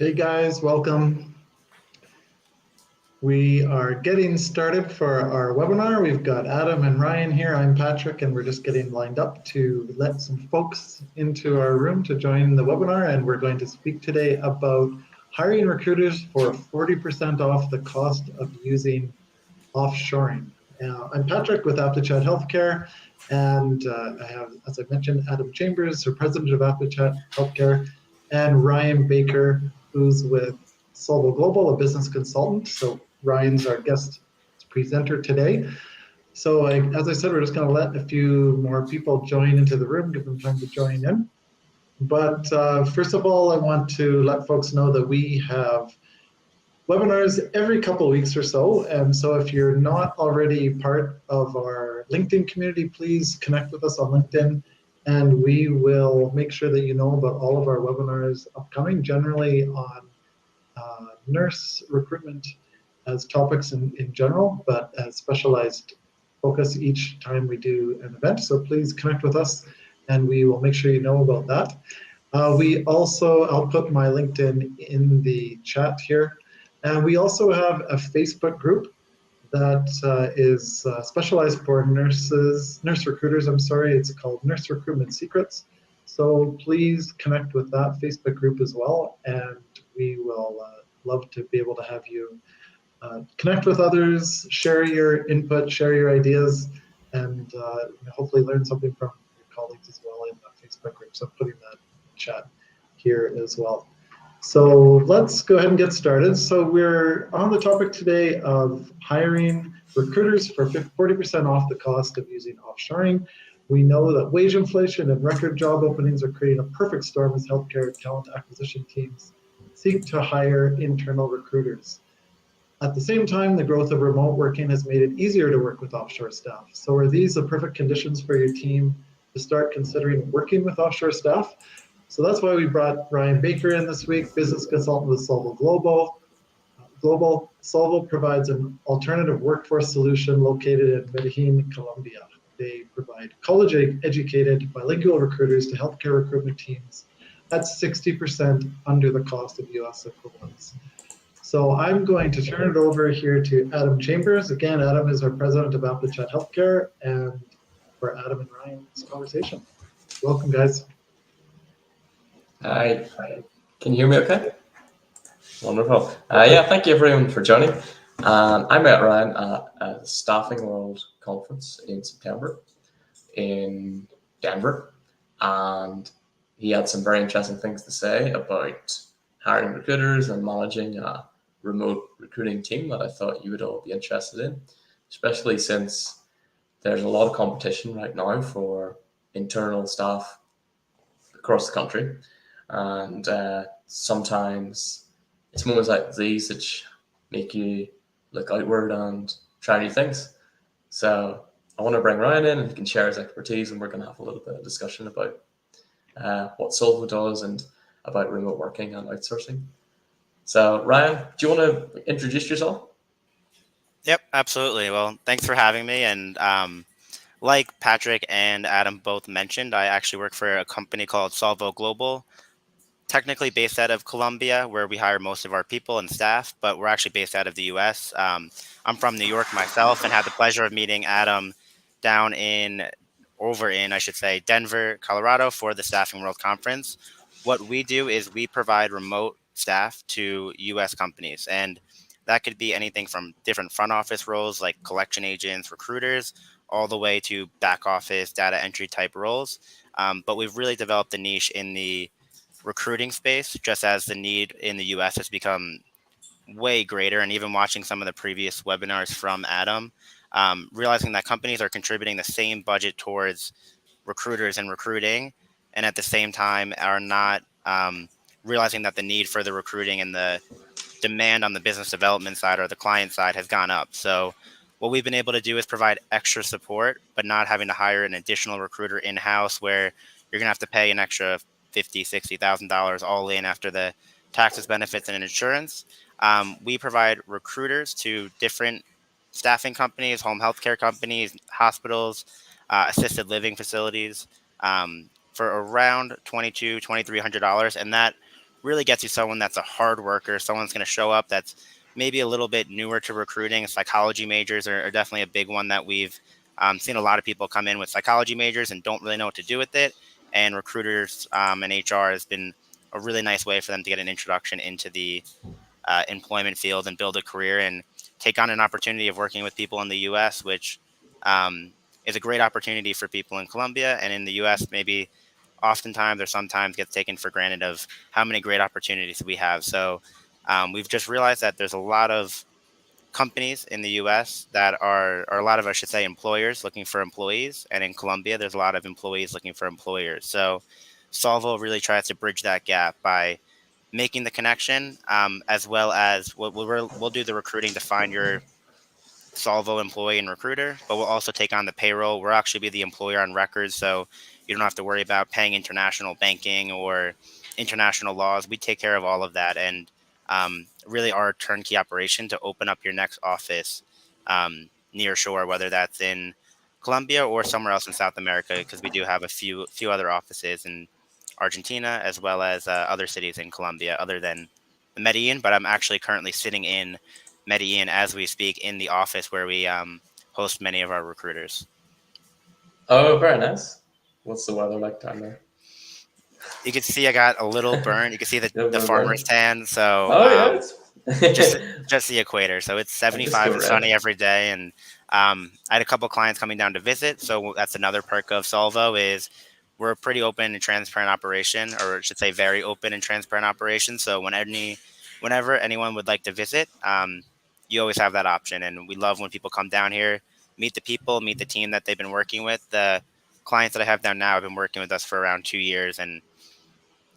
Hey guys, welcome. We are getting started for our webinar. We've got Adam and Ryan here. I'm Patrick, and we're just getting lined up to let some folks into our room to join the webinar. And we're going to speak today about hiring recruiters for 40% off the cost of using offshoring. I'm Patrick with AptiChat Healthcare, and I have, as I mentioned, Adam Chambers, the president of AptiChat Healthcare, and Ryan Baker, who's with Solvo Global, a business consultant. So Ryan's our guest presenter today. So as I said, we're just going to let a few more people join into the room, give them time to join in. But first of all, I want to let folks know that we have webinars every couple of weeks or so. And so if you're not already part of our LinkedIn community, please connect with us on LinkedIn, and we will make sure that you know about all of our webinars upcoming, generally on nurse recruitment as topics in general, but as specialized focus each time we do an event. So please connect with us, and we will make sure you know about that. I'll put my LinkedIn in the chat here. And we also have a Facebook group that is specialized for nurse recruiters, It's called Nurse Recruitment Secrets. So please connect with that Facebook group as well, and we will love to be able to have you connect with others, share your input, share your ideas, and hopefully learn something from your colleagues as well in that Facebook group. So I'm putting that in chat here as well. So let's go ahead and get started. So we're on the topic today of hiring recruiters for 40% off the cost of using offshoring. We know that wage inflation and record job openings are creating a perfect storm as healthcare talent acquisition teams seek to hire internal recruiters. At the same time, the growth of remote working has made it easier to work with offshore staff. So are these the perfect conditions for your team to start considering working with offshore staff? So that's why we brought Ryan Baker in this week, business consultant with Solvo Global. Solvo provides an alternative workforce solution located in Medellin, Colombia. They provide college-educated bilingual recruiters to healthcare recruitment teams at 60% under the cost of US equivalents. So I'm going to turn it over here to Adam Chambers. Again, Adam is our president of AptiChat Healthcare, and for Adam and Ryan's conversation. Welcome, guys. Hi. Can you hear me okay? Wonderful. Yeah, thank you everyone for joining. I met Ryan at a Staffing World conference in September in Denver, and he had some very interesting things to say about hiring recruiters and managing a remote recruiting team that I thought you would all be interested in, especially since there's a lot of competition right now for internal staff across the country. And sometimes it's moments like these that make you look outward and try new things. So I want to bring Ryan in, and he can share his expertise, and we're going to have a little bit of discussion about what Solvo does and about remote working and outsourcing. So Ryan, do you want to introduce yourself? Yep, absolutely. Well, thanks for having me. And like Patrick and Adam both mentioned, I actually work for a company called Solvo Global, technically based out of Colombia, where we hire most of our people and staff, but we're actually based out of the US. I'm from New York myself and had the pleasure of meeting Adam over in Denver, Colorado for the Staffing World Conference. What we do is we provide remote staff to US companies, and that could be anything from different front office roles like collection agents, recruiters, all the way to back office data entry type roles. But we've really developed a niche in the recruiting space, just as the need in the US has become way greater. And even watching some of the previous webinars from Adam, realizing that companies are contributing the same budget towards recruiters and recruiting, and at the same time are not realizing that the need for the recruiting and the demand on the business development side or the client side has gone up. So what we've been able to do is provide extra support, but not having to hire an additional recruiter in-house where you're going to have to pay an extra $50,000, $60,000 all in after the taxes, benefits, and insurance. We provide recruiters to different staffing companies, home healthcare companies, hospitals, assisted living facilities for around $2,200, $2,300, and that really gets you someone that's a hard worker, someone that's going to show up that's maybe a little bit newer to recruiting. Psychology majors are definitely a big one that we've seen a lot of people come in with psychology majors and don't really know what to do with it. And recruiters and HR has been a really nice way for them to get an introduction into the employment field and build a career and take on an opportunity of working with people in the U.S., which um, is a great opportunity for people in Colombia and in the U.S. Maybe oftentimes or sometimes gets taken for granted of how many great opportunities we have. So we've just realized that there's a lot of companies in the US that are, or a lot of, I should say, employers looking for employees. And in Colombia, there's a lot of employees looking for employers. So Solvo really tries to bridge that gap by making the connection, as well as we'll do the recruiting to find your Solvo employee and recruiter, but we'll also take on the payroll. We'll actually be the employer on record, so you don't have to worry about paying international banking or international laws. We take care of all of that, and really our turnkey operation to open up your next office near shore, whether that's in Colombia or somewhere else in South America, because we do have a few other offices in Argentina as well as other cities in Colombia, other than Medellin. But I'm actually currently sitting in Medellin as we speak in the office where we host many of our recruiters. Oh, very nice. What's the weather like down there? You can see I got a little burn. You can see the farmer's tan. So Oh yeah, just the equator. So it's I just 75 go and red. sunny every day. And I had a couple clients coming down to visit. So that's another perk of Solvo is we're a pretty open and transparent operation, or I should say very open and transparent operation. So whenever anyone would like to visit, you always have that option. And we love when people come down here, meet the people, meet the team that they've been working with. The clients that I have down now have been working with us for around 2 years, and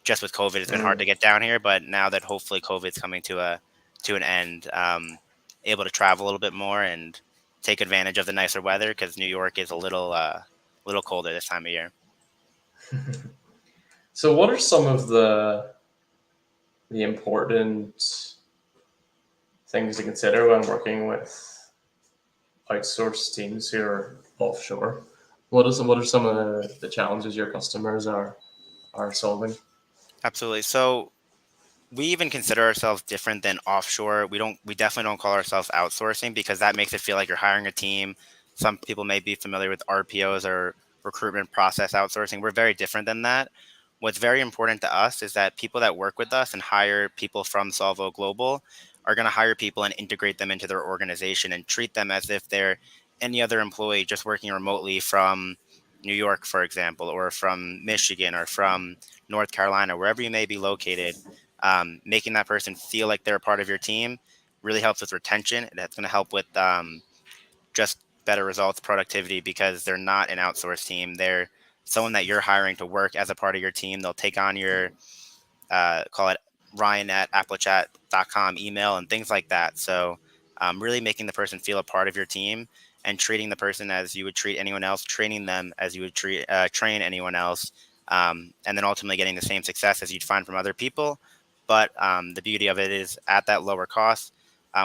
just with COVID, it's been hard to get down here. But now that hopefully COVID's coming to an end, able to travel a little bit more and take advantage of the nicer weather, because New York is a little colder this time of year. So, what are some of the important things to consider when working with outsourced teams who are offshore? What are some of the challenges your customers are solving? Absolutely. So we even consider ourselves different than offshore. We definitely don't call ourselves outsourcing, because that makes it feel like you're hiring a team. Some people may be familiar with RPOs or recruitment process outsourcing. We're very different than that. What's very important to us is that people that work with us and hire people from Solvo Global are going to hire people and integrate them into their organization and treat them as if they're any other employee just working remotely from New York, for example, or from Michigan or from North Carolina, wherever you may be located. Making that person feel like they're a part of your team really helps with retention. That's going to help with just better results, productivity, because they're not an outsourced team. They're someone that you're hiring to work as a part of your team. They'll take on your call it ryan@applechat.com email and things like that. So really making the person feel a part of your team and treating the person as you would treat anyone else, training them as you would train anyone else, and then ultimately getting the same success as you'd find from other people. But the beauty of it is at that lower cost,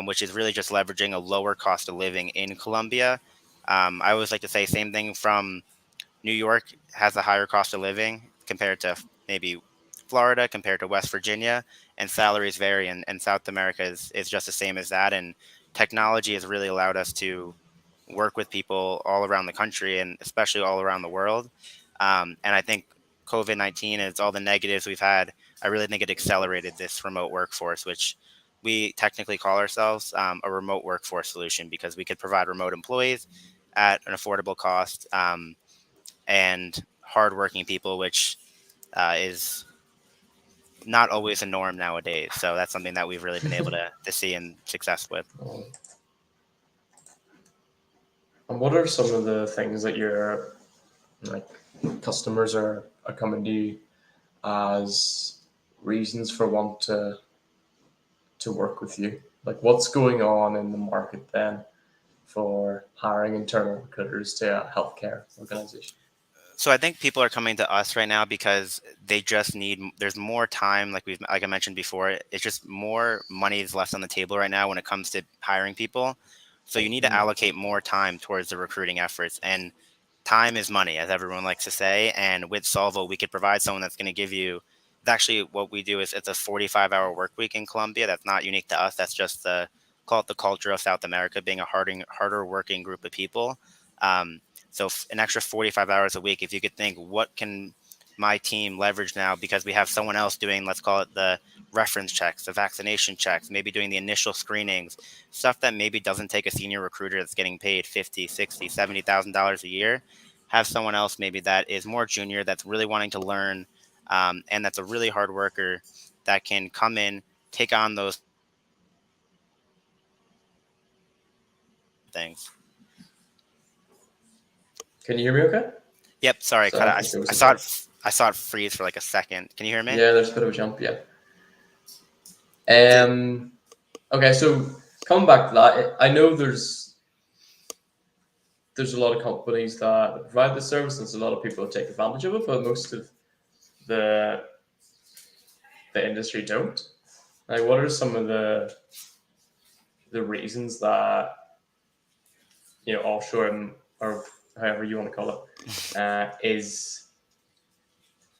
which is really just leveraging a lower cost of living in Colombia. I always like to say same thing from New York has a higher cost of living compared to maybe Florida, compared to West Virginia, and salaries vary. And South America is just the same as that. And technology has really allowed us to work with people all around the country and especially all around the world. And I think COVID-19 and all the negatives we've had, I really think it accelerated this remote workforce, which we technically call ourselves a remote workforce solution, because we could provide remote employees at an affordable cost. And hardworking people, which is not always a norm nowadays. So that's something that we've really been able to see and success with. And what are some of the things that your like customers are coming to you as reasons for want to work with you? Like, what's going on in the market then for hiring internal recruiters to a healthcare organization? So I think people are coming to us right now because they just need, there's more time, like I mentioned before, it's just more money is left on the table right now when it comes to hiring people. So you need to allocate more time towards the recruiting efforts, and time is money, as everyone likes to say. And with Solvo, we could provide someone that's going to give you actually what we do is it's a 45-hour work week in Colombia. That's not unique to us. That's just call it the culture of South America, being a harder working group of people. So an extra 45 hours a week, if you could think, what can my team leverage now because we have someone else doing, let's call it the reference checks, the vaccination checks, maybe doing the initial screenings, stuff that maybe doesn't take a senior recruiter that's getting paid 50, 60, $70,000 a year. Have someone else maybe that is more junior, that's really wanting to learn, and that's a really hard worker that can come in, take on those things. Can you hear me okay? Yep, sorry, So cut I out. think there was I a saw bit. it. I saw it freeze for like a second. Can you hear me? Yeah, there's a bit of a jump, yeah. Did- Okay, so coming back to that, I know there's a lot of companies that provide the service, and there's a lot of people that take advantage of it, but most of the industry don't. Like, what are some of the reasons that offshore or however you want to call it is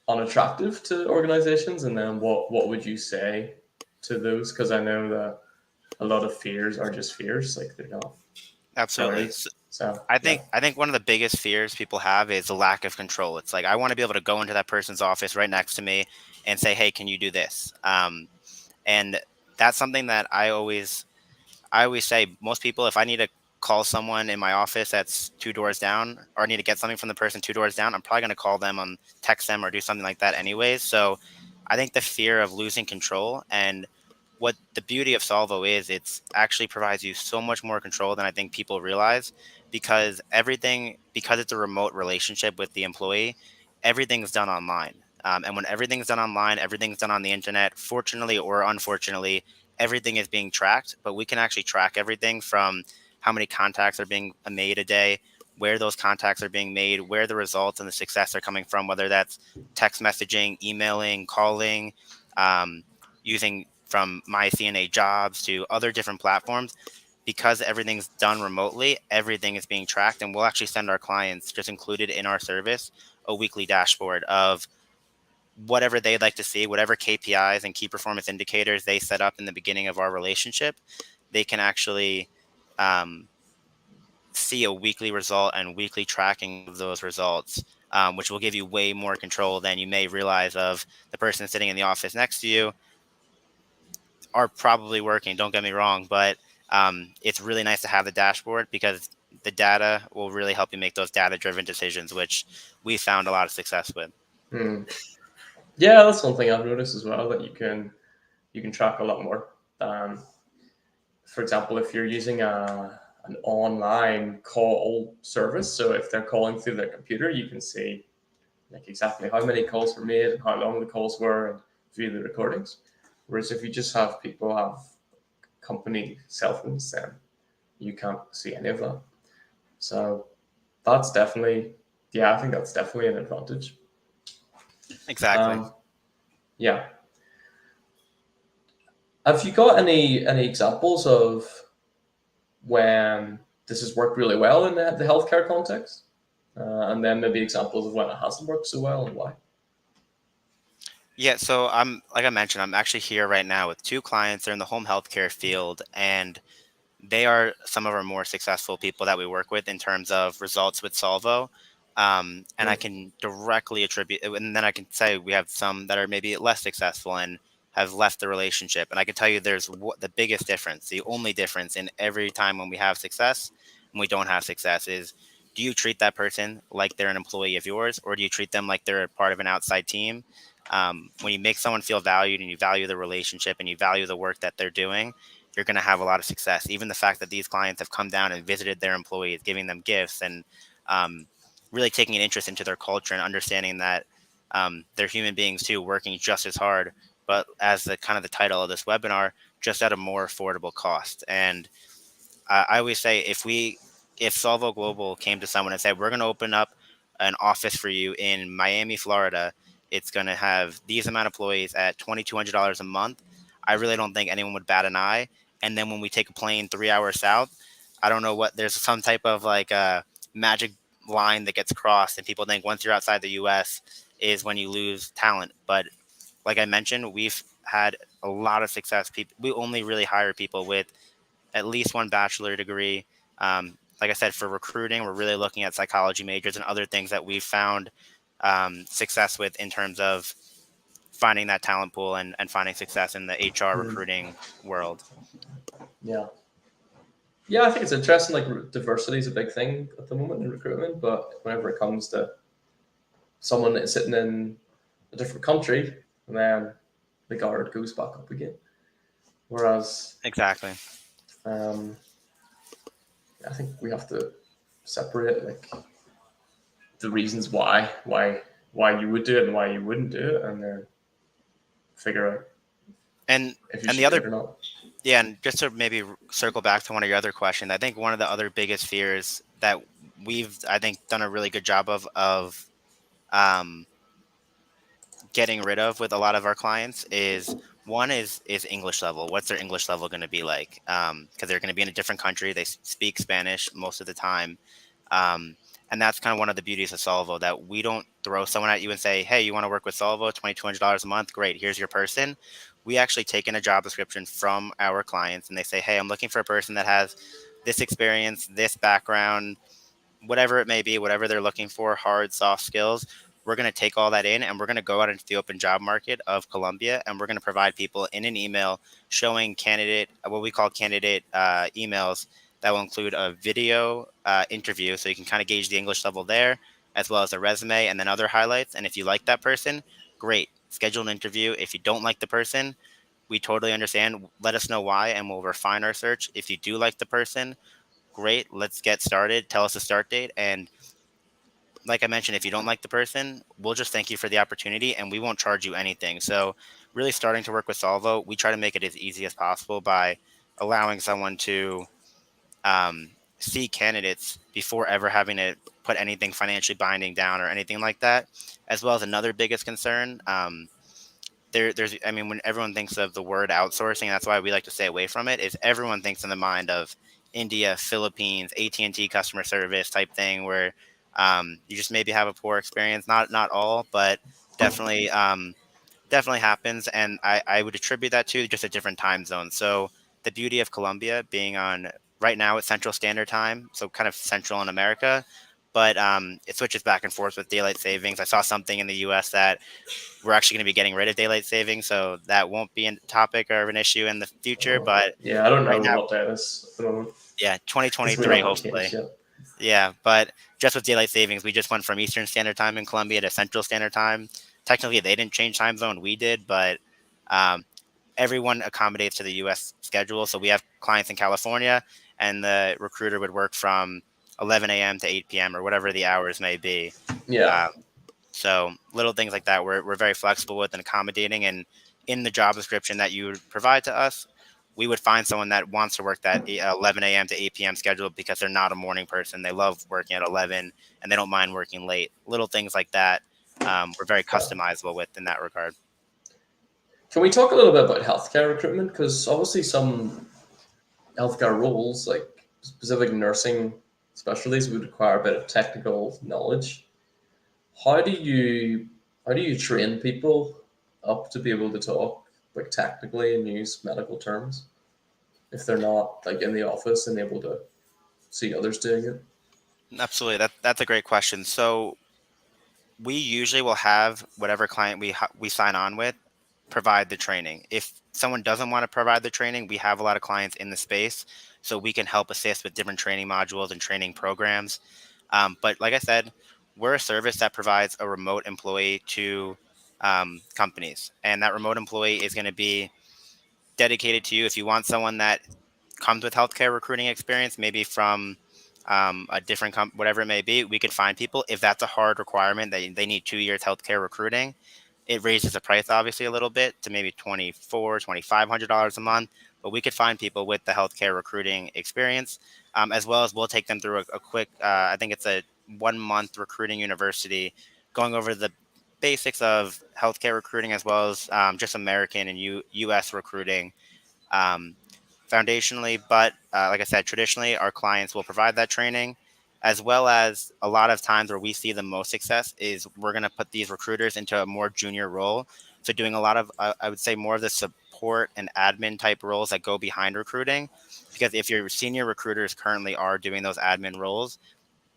unattractive to organizations, and then what would you say to those? Because I know that a lot of fears are just fears, like they're not Absolutely. really. So I yeah. think one of the biggest fears people have is the lack of control. It's like I want to be able to go into that person's office right next to me and say, "Hey, can you do this?" And that's something that I always say. Most people, if I need to call someone in my office that's two doors down, or I need to get something from the person two doors down, I'm probably going to call them on text them or do something like that anyways. So I think the fear of losing control, and what the beauty of Solvo is, it's actually provides you so much more control than I think people realize, because because it's a remote relationship with the employee, everything's done online. And when everything's done online, everything's done on the internet, fortunately or unfortunately, everything is being tracked. But we can actually track everything from how many contacts are being made a day, where those contacts are being made, where the results and the success are coming from, whether that's text messaging, emailing, calling, um, using from my CNA jobs to other different platforms. Because everything's done remotely, everything is being tracked, and we'll actually send our clients, just included in our service, a weekly dashboard of whatever they'd like to see, whatever KPIs and key performance indicators they set up in the beginning of our relationship. They can actually um, see a weekly result and weekly tracking of those results, which will give you way more control than you may realize of the person sitting in the office next to you. Are probably working, don't get me wrong, but it's really nice to have the dashboard, because the data will really help you make those data driven decisions, which we found a lot of success with. Hmm. Yeah, that's one thing I've noticed as well, that you can track a lot more than, for example, if you're using an online call service. So if they're calling through their computer, you can see like exactly how many calls were made and how long the calls were, and view the recordings. Whereas if you just have people have company cell phones, then you can't see any of that. So that's definitely, yeah, I think that's definitely an advantage. Exactly. Yeah. Have you got any examples of when this has worked really well in the healthcare context, and then maybe examples of when it hasn't worked so well and why? Yeah, so I'm like I mentioned, I'm actually here right now with two clients. They're in the home healthcare field, and they are some of our more successful people that we work with in terms of results with Solvo. And I Mm. can directly attribute, and then I can say we have some that are maybe less successful and have left the relationship. And I can tell you there's the biggest difference, the only difference in every time when we have success and we don't have success is, do you treat that person like they're an employee of yours, or do you treat them like they're a part of an outside team? When you make someone feel valued and you value the relationship and you value the work that they're doing, you're going to have a lot of success. Even the fact that these clients have come down and visited their employees, giving them gifts, and um, really taking an interest into their culture and understanding that they're human beings too, working just as hard, but as the kind of the title of this webinar, just at a more affordable cost. And I always say, if Solvo Global came to someone and said, we're going to open up an office for you in Miami, Florida, it's going to have these amount of employees at $2,200 a month, I really don't think anyone would bat an eye. And then when we take a plane 3 hours south, I don't know what, there's some type of like a magic line that gets crossed, and people think once you're outside the US is when you lose talent. But like I mentioned, we've had a lot of success. People, we only really hire people with at least one bachelor degree. Like I said, for recruiting, we're really looking at psychology majors and other things that we've found success with in terms of finding that talent pool and finding success in the HR Mm. recruiting world. Yeah. Yeah, I think it's interesting. Like diversity is a big thing at the moment in recruitment, but whenever it comes to someone that's sitting in a different country, and then the guard goes back up again. Whereas, Exactly. um, I think we have to separate like the reasons why you would do it and why you wouldn't do it, and then figure out And if you and should the do other it or not. Yeah, and just to maybe circle back to one of your other questions, I think one of the other biggest fears that we've, I think, done a really good job of um, getting rid of with a lot of our clients is one is English level. What's their English level going to be like? Because they're going to be in a different country. They speak Spanish most of the time. Um, and that's kind of one of the beauties of Solvo, that we don't throw someone at you and say, hey, you want to work with Solvo, $2,200 a month? Great, here's your person. We actually take in a job description from our clients and they say, hey, I'm looking for a person that has this experience, this background, whatever it may be, whatever they're looking for, hard, soft skills. We're going to take all that in and we're going to go out into the open job market of Colombia and we're going to provide people in an email showing what we call candidate emails that will include a video interview. So you can kind of gauge the English level there, as well as a resume and then other highlights. And if you like that person, great, schedule an interview. If you don't like the person, we totally understand. Let us know why and we'll refine our search. If you do like the person, great, let's get started. Tell us a start date. And like I mentioned, if you don't like the person, we'll just thank you for the opportunity and we won't charge you anything. So, really starting to work with Solvo, we try to make it as easy as possible by allowing someone to see candidates before ever having to put anything financially binding down or anything like that. As well as another biggest concern, there's I mean, when everyone thinks of the word outsourcing, that's why we like to stay away from it, is everyone thinks in the mind of India, Philippines, AT&T customer service type thing, where you just maybe have a poor experience. Not all, but definitely definitely happens. And I would attribute that to just a different time zone. So the beauty of Colombia being on right now it's Central Standard Time, so kind of central in America, but it switches back and forth with daylight savings. I saw something in the US that we're actually going to be getting rid of daylight savings, so that won't be a topic or an issue in the future. But Yeah, I don't right know now, what that is at the moment yeah, because we 2023, haven't changed hopefully. yet. Yeah, but just with daylight savings, we just went from Eastern Standard Time in Colombia to Central Standard Time. Technically, they didn't change time zone; we did, but um, everyone accommodates to the U.S. schedule. So we have clients in California, and the recruiter would work from 11 a.m. to 8 p.m. or whatever the hours may be. Yeah, Uh, So little things like that, we're very flexible with and accommodating. And in the job description that you would provide to us, we would find someone that wants to work that 11 a.m. to 8 p.m. schedule because they're not a morning person. They love working at 11 and they don't mind working late. Little things like that, we're very yeah. customizable with in that regard. Can we talk a little bit about healthcare recruitment? Because obviously some healthcare roles, like specific nursing specialties, would require a bit of technical knowledge. How do you how do you train people up to be able to talk like technically and use medical terms if they're not like in the office and able to see others doing it? Absolutely. That's a great question. So we usually will have whatever client we sign on with provide the training. If someone doesn't want to provide the training, we have a lot of clients in the space, so we can help assist with different training modules and training programs. But like I said, we're a service that provides a remote employee to companies, and that remote employee is going to be dedicated to you. If you want someone that comes with healthcare recruiting experience, maybe from a different whatever it may be, we could find people. If that's a hard requirement, they need 2 years healthcare recruiting, it raises the price obviously a little bit to maybe $2,500 a month. But we could find people with the healthcare recruiting experience, as well as we'll take them through a quick, I think it's a 1 month recruiting university, going over the basics of healthcare recruiting as well as just American and U.S. recruiting um, foundationally. But like I said, traditionally, our clients will provide that training, as well as a lot of times where we see the most success is we're going to put these recruiters into a more junior role So doing a lot of, I would say, more of the support and admin type roles that go behind recruiting, because if your senior recruiters currently are doing those admin roles,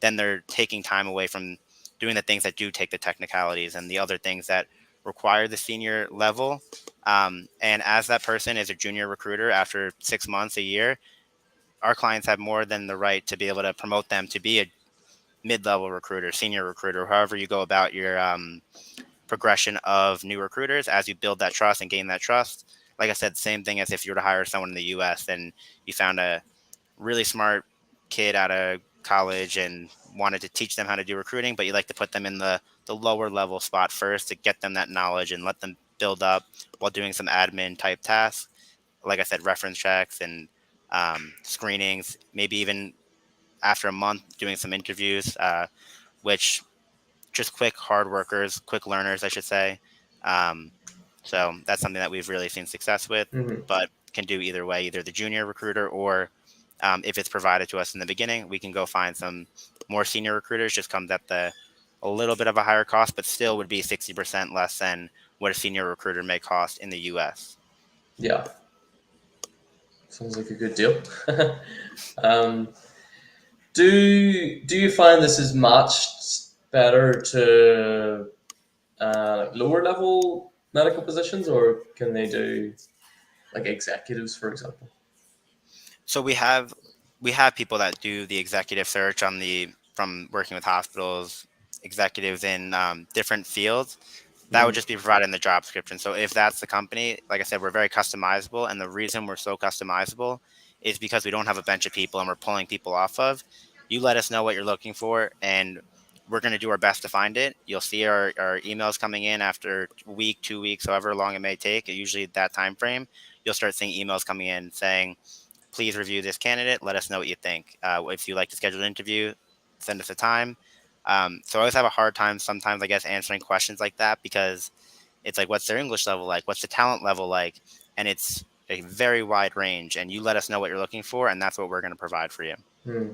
then they're taking time away from doing the things that do take the technicalities and the other things that require the senior level. And as that person is a junior recruiter after 6 months, a year, our clients have more than the right to be able to promote them to be a mid-level recruiter, senior recruiter, however you go about your progression of new recruiters as you build that trust and gain that trust. Like I said, same thing as if you were to hire someone in the US and you found a really smart kid out of college and wanted to teach them how to do recruiting, but you like to put them in the lower level spot first to get them that knowledge and let them build up while doing some admin type tasks. Like I said, reference checks and screenings, maybe even after a month doing some interviews, which just quick hard workers, quick learners, I should say. Um, so that's something that we've really seen success with, Hmm. but can do either way, either the junior recruiter or if it's provided to us in the beginning, we can go find some more senior recruiters. Just comes at a little bit of a higher cost, but still would be 60% less than what a senior recruiter may cost in the U.S. Yeah, sounds like a good deal. um, do you find this is matched better to lower level medical positions, or can they do like executives, for example? So we have people that do the executive search on the from working with hospitals, executives in different fields. That would Mhm. just be provided in the job description. So if that's the company, like I said, we're very customizable, and the reason we're so customizable is because we don't have a bench of people and we're pulling people off of. You let us know what you're looking for, and we're going to do our best to find it. You'll see our emails coming in after a week, 2 weeks, however long it may take. Usually that time frame, you'll start seeing emails coming in saying, please review this candidate. Let us know what you think. If you'd like to schedule an interview, send us a time. So I always have a hard time sometimes, I guess, answering questions like that because it's like, what's their English level like? What's the talent level like? And it's a very wide range. And you let us know what you're looking for, and that's what we're going to provide for you. Hmm.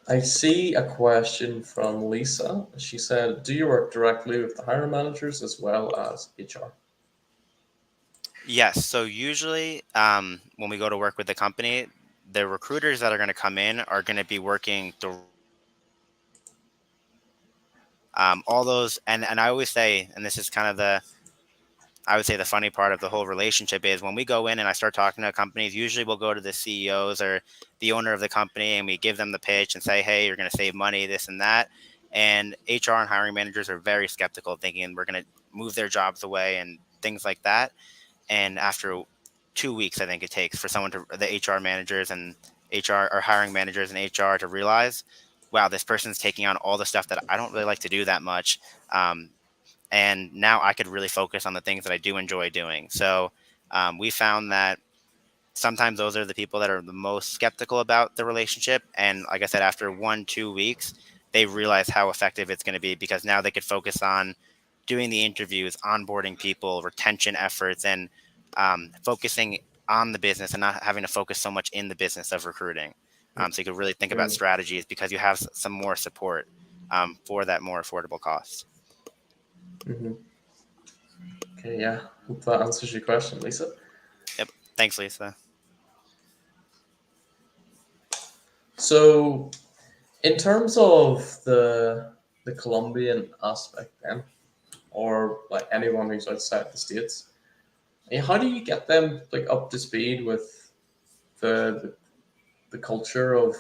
I see a question from Lisa. She said, "Do you work directly with the hiring managers as well as HR?" Yes. So usually, when we go to work with the company, the recruiters that are going to come in are going to be working all those. And I always say, and this is kind of I would say the funny part of the whole relationship is when we go in and I start talking to companies, usually we'll go to the CEOs or the owner of the company and we give them the pitch and say, hey, you're going to save money, this and that. And HR and hiring managers are very skeptical, thinking we're going to move their jobs away and things like that. And after 2 weeks, I think it takes for the HR managers and HR or hiring managers and HR to realize, wow, this person's taking on all the stuff that I don't really like to do that much. Um, and now I could really focus on the things that I do enjoy doing. So we found that sometimes those are the people that are the most skeptical about the relationship. And like I said, after 1, 2 weeks, they realize how effective it's going to be because now they could focus on doing the interviews, onboarding people, retention efforts, and focusing on the business and not having to focus so much in the business of recruiting. So you could really think about Mm. strategies because you have some more support for that more affordable cost. Hmm. Okay, yeah. Hope that answers your question, Lisa. Yep. Thanks, Lisa. So, in terms of the Colombian aspect, then, or like anyone who's outside the states, how do you get them like up to speed with the the culture of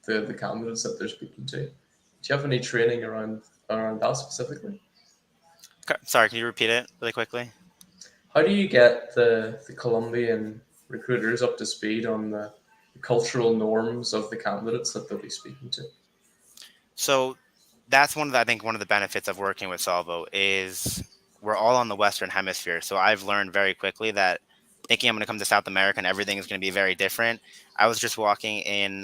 the candidates that they're speaking to? Do you have any training around that specifically? Sorry, can you repeat it really quickly? How do you get the Colombian recruiters up to speed on the cultural norms of the candidates that they'll be speaking to? So that's I think one of the benefits of working with Solvo is we're all on the Western Hemisphere. So I've learned very quickly that thinking I'm going to come to South America and everything is going to be very different. I was just walking in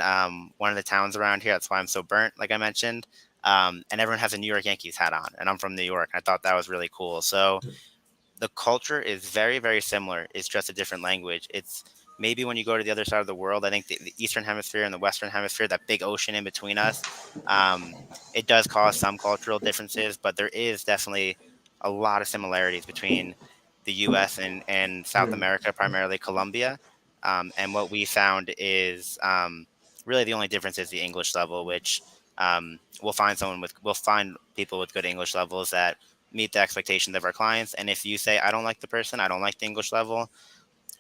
one of the towns around here. That's why I'm so burnt, like I mentioned. And everyone has a New York Yankees hat on, and I'm from New York. I thought that was really cool. So the culture is very, very similar. It's just a different language. It's maybe when you go to the other side of the world, I think the Eastern Hemisphere and the Western Hemisphere, that big ocean in between us, it does cause some cultural differences, but there is definitely a lot of similarities between the U.S. and South America, primarily Colombia. And what we found is really the only difference is the English level, which we'll find people with good English levels that meet the expectations of our clients. And if you say, I don't like the person, I don't like the English level,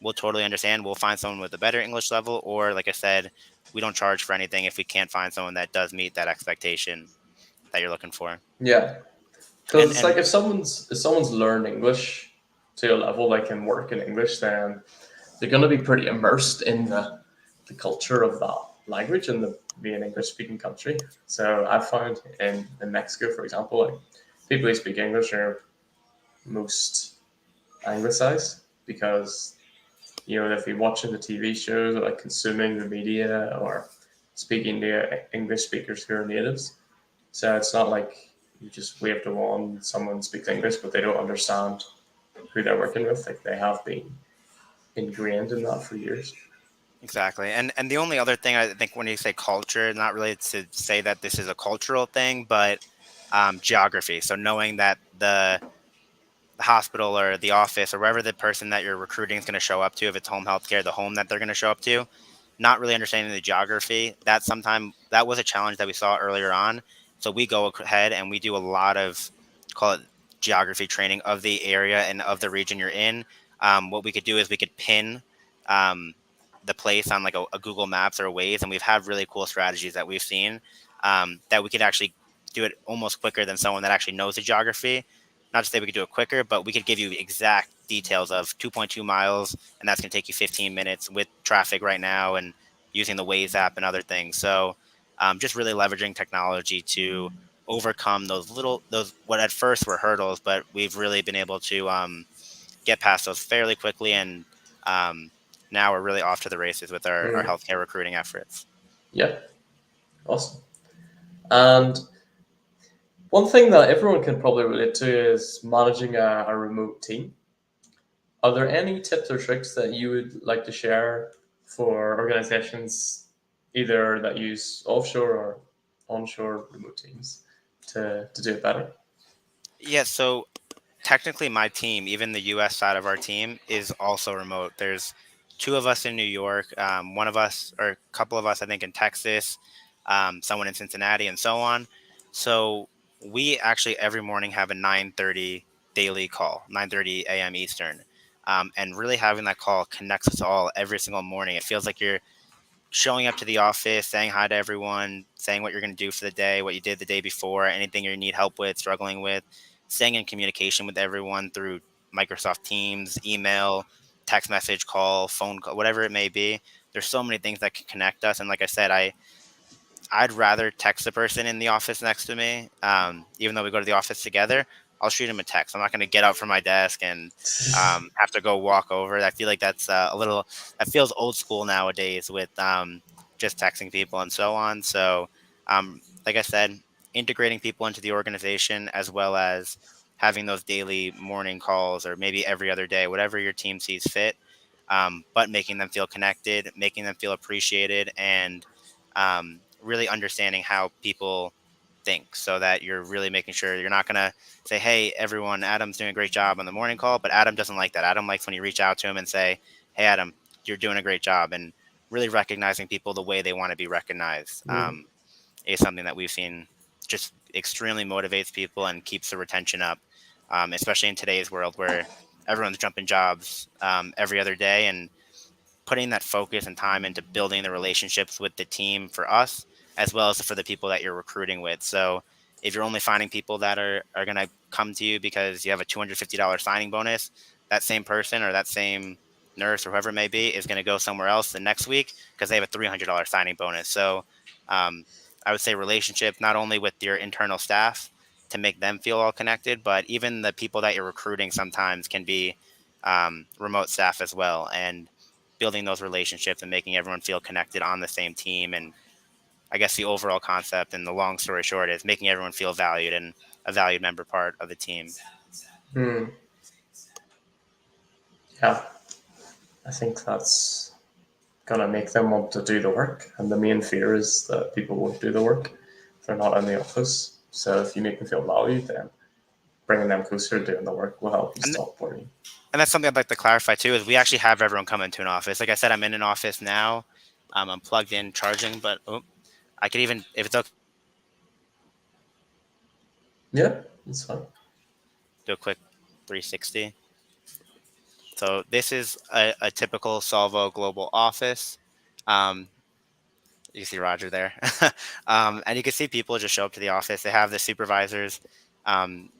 we'll totally understand. We'll find someone with a better English level, or like I said, we don't charge for anything if we can't find someone that does meet that expectation that you're looking for. Yeah, because it's like And if someone's learned English to a level they can work in English, then they're going to be pretty immersed in the culture of that language and the being English speaking country. So I found in Mexico, for example, like people who speak English are most anglicized because if you're watching the TV shows or like consuming the media or speaking to English speakers who are natives. So it's not like you just wave to one, someone speaks English, but they don't understand who they're working with. Like they have been ingrained in that for years. exactly. And the only other thing I think when you say culture, not really to say that this is a cultural thing, but geography. So knowing that the hospital or the office or wherever the person that you're recruiting is going to show up to, if it's home healthcare, the home that they're going to show up to, not really understanding the geography. That was a challenge that we saw earlier on. So we go ahead and we do a lot of, call it, geography training of the area and of the region you're in. What we could do is we could pin um, the place on like a Google Maps or a Waze, and we've had really cool strategies that we've seen that we could actually do it almost quicker than someone that actually knows the geography. Not to say we could do it quicker, but we could give you exact details of 2.2 miles, and that's going to take you 15 minutes with traffic right now and using the Waze app and other things. So just really leveraging technology to overcome those what at first were hurdles, but we've really been able to get past those fairly quickly. And um, now we're really off to the races with our Mm. healthcare recruiting efforts. Yeah, awesome. And one thing that everyone can probably relate to is managing a remote team. Are there any tips or tricks that you would like to share for organizations either that use offshore or onshore remote teams to do it better? Yeah, so technically my team, even the US side of our team, is also remote. There's two of us in New York, one of us or a couple of us, I think, in Texas, someone in Cincinnati, and so on. So we actually every morning have a 9:30 daily call, 9:30 a.m. Eastern. And really having that call connects us all every single morning. It feels like you're showing up to the office, saying hi to everyone, saying what you're going to do for the day, what you did the day before, anything you need help with, struggling with, staying in communication with everyone through Microsoft Teams, email, text message, call, phone call, whatever it may be. There's so many things that can connect us. And like I said, I'd rather text the person in the office next to me, even though we go to the office together. I'll shoot him a text. I'm not going to get up from my desk and have to go walk over. I feel like that's that feels old school nowadays with just texting people and so on. So, like I said, integrating people into the organization as well as having those daily morning calls or maybe every other day, whatever your team sees fit, but making them feel connected, making them feel appreciated, and really understanding how people think so that you're really making sure you're not going to say, hey, everyone, Adam's doing a great job on the morning call. But Adam doesn't like that. Adam likes when you reach out to him and say, hey, Adam, you're doing a great job. And really recognizing people the way they want to be recognized Mm. is something that we've seen just extremely motivates people and keeps the retention up, especially in today's world where everyone's jumping jobs every other day. And putting that focus and time into building the relationships with the team for us, as well as for the people that you're recruiting with. So if you're only finding people that are going to come to you because you have a $250 signing bonus, that same person or that same nurse or whoever it may be is going to go somewhere else the next week because they have a $300 signing bonus. So um, I would say relationship not only with your internal staff to make them feel all connected, but even the people that you're recruiting sometimes can be remote staff as well. And building those relationships and making everyone feel connected on the same team. And I guess the overall concept and the long story short is making everyone feel valued and a valued member part of the team. Mm. Yeah, I think that's gonna make them want to do the work. And the main fear is that people won't do the work if they're not in the office. So if you make them feel valued, then bringing them closer to doing the work will help you And stop boring. And that's something I'd like to clarify too, is we actually have everyone come into an office. Like I said, I'm in an office now. I'm plugged in charging, but I could even, if it's okay, Yeah, that's fine. do a quick 360. So this is a typical Solvo Global office. Um, you can see Roger there. And you can see people just show up to the office. They have the supervisors. Um,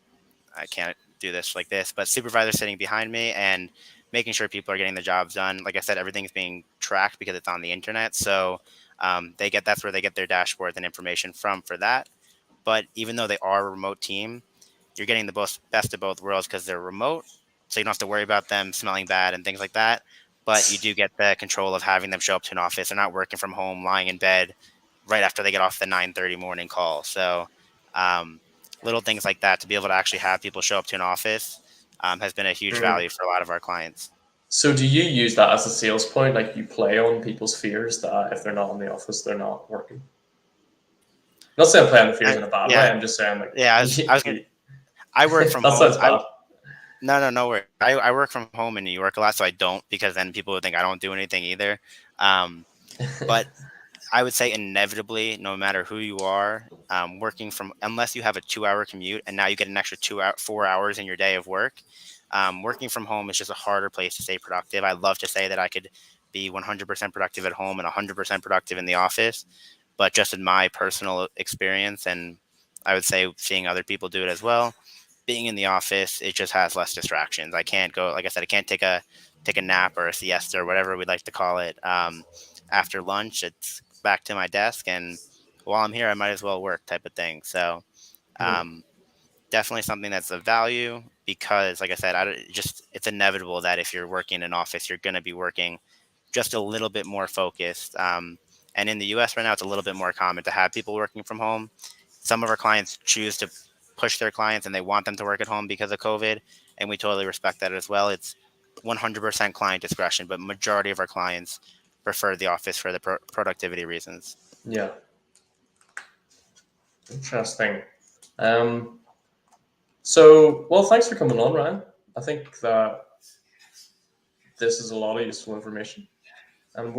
I can't do this like this, but supervisors sitting behind me and making sure people are getting the jobs done. Like I said, everything's being tracked because it's on the internet. So that's where they get their dashboards and information from for that. But even though they are a remote team, you're getting the best of both worlds because they're remote. So you don't have to worry about them smelling bad and things like that. But you do get the control of having them show up to an office. They're not working from home, lying in bed right after they get off the 9:30 morning call. So little things like that to be able to actually have people show up to an office has been a huge value for a lot of our clients. So do you use that as a sales point? Like you play on people's fears that if they're not in the office, they're not working? Not saying playing the fears in a bad way. I'm just saying like I work from that home. sounds bad. No worry. I work from home in New York a lot, so I don't, because then people would think I don't do anything either. But I would say inevitably, no matter who you are, working from, unless you have a 2-hour commute and now you get an extra 4 hours in your day of work, working from home is just a harder place to stay productive. I love to say that I could be 100% productive at home and 100% productive in the office, but just in my personal experience, and I would say seeing other people do it as well, being in the office, it just has less distractions. I can't go, like I said, I can't take a nap or a siesta or whatever we'd like to call it. After lunch, it's back to my desk, and while I'm here, I might as well work, type of thing. So definitely something that's of value, because like I said, it's inevitable that if you're working in an office, you're going to be working just a little bit more focused. And in the US right now, it's a little bit more common to have people working from home. Some of our clients choose to push their clients and they want them to work at home because of COVID, and we totally respect that as well. It's 100% client discretion, but majority of our clients prefer the office for the productivity reasons. Yeah. Interesting. So, well, thanks for coming on, Ryan. I think that this is a lot of useful information. And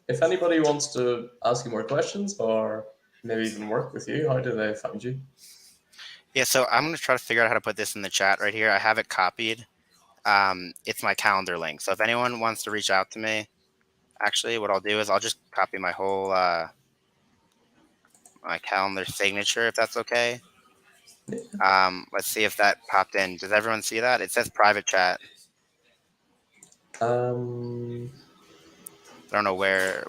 if anybody wants to ask you more questions or maybe even work with you, how do they find you? Yeah, so I'm going to try to figure out how to put this in the chat right here. I have it copied. It's my calendar link. So if anyone wants to reach out to me, actually, what I'll do is I'll just copy my whole my calendar signature, if that's okay. Let's see if that popped in. Does everyone see that? It says private chat. I don't know where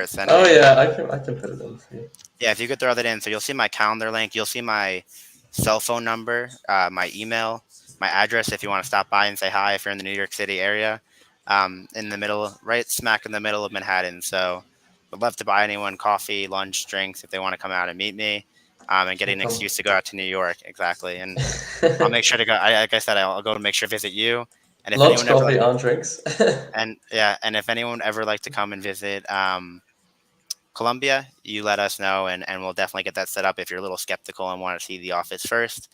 it's sent. Oh yeah, I can put it in for you. Yeah, if you could throw that in, so you'll see my calendar link. You'll see my cell phone number, my email, my address if you want to stop by and say hi if you're in the New York City area. In the middle, right smack in the middle of Manhattan. So I'd love to buy anyone coffee, lunch, drinks if they want to come out and meet me, and get an excuse to go out to New York. Exactly. And I'll make sure to go. Like I said, I'll go to make sure to visit you. And if lunch, anyone coffee, and drinks. and if anyone ever like to come and visit Colombia, you let us know, and we'll definitely get that set up. If you're a little skeptical and want to see the office first,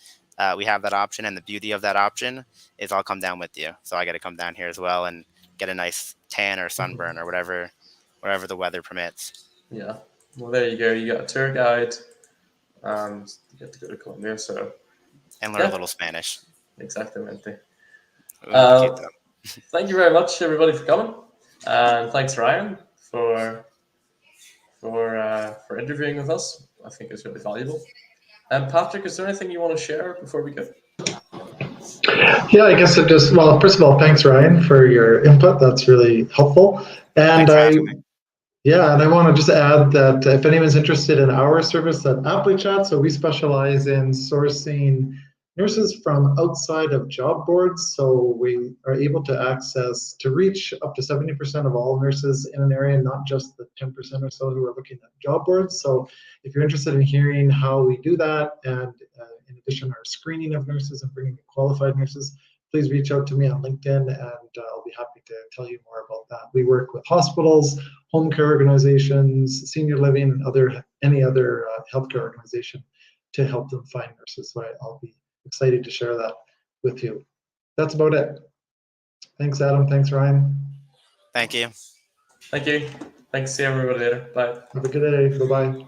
we have that option. And the beauty of that option is I'll come down with you. So I got to come down here as well and get a nice tan or sunburn or whatever the weather permits. Yeah. Well, there you go. You got a tour guide, and you get to go to Colombia. And learn a little Spanish. Exactamente. Ooh, thank you very much, everybody, for coming, and thanks, Ryan, for interviewing with us. I think it's really valuable. And Patrick, is there anything you want to share before we go? Yeah, I guess first of all, thanks, Ryan, for your input. That's really helpful. And I want to just add that if anyone's interested in our service at ApplyChat, so we specialize in sourcing nurses from outside of job boards. So we are able to reach up to 70% of all nurses in an area, not just the 10% or so who are looking at job boards. So if you're interested in hearing how we do that, and in addition, our screening of nurses and bringing qualified nurses, please reach out to me on LinkedIn, and I'll be happy to tell you more about that. We work with hospitals, home care organizations, senior living, and any other healthcare organization to help them find nurses. So I'll be excited to share that with you. That's about it. Thanks, Adam. Thanks, Ryan. Thank you. Thank you. Thanks. See everybody later. Bye. Have a good day. Bye-bye.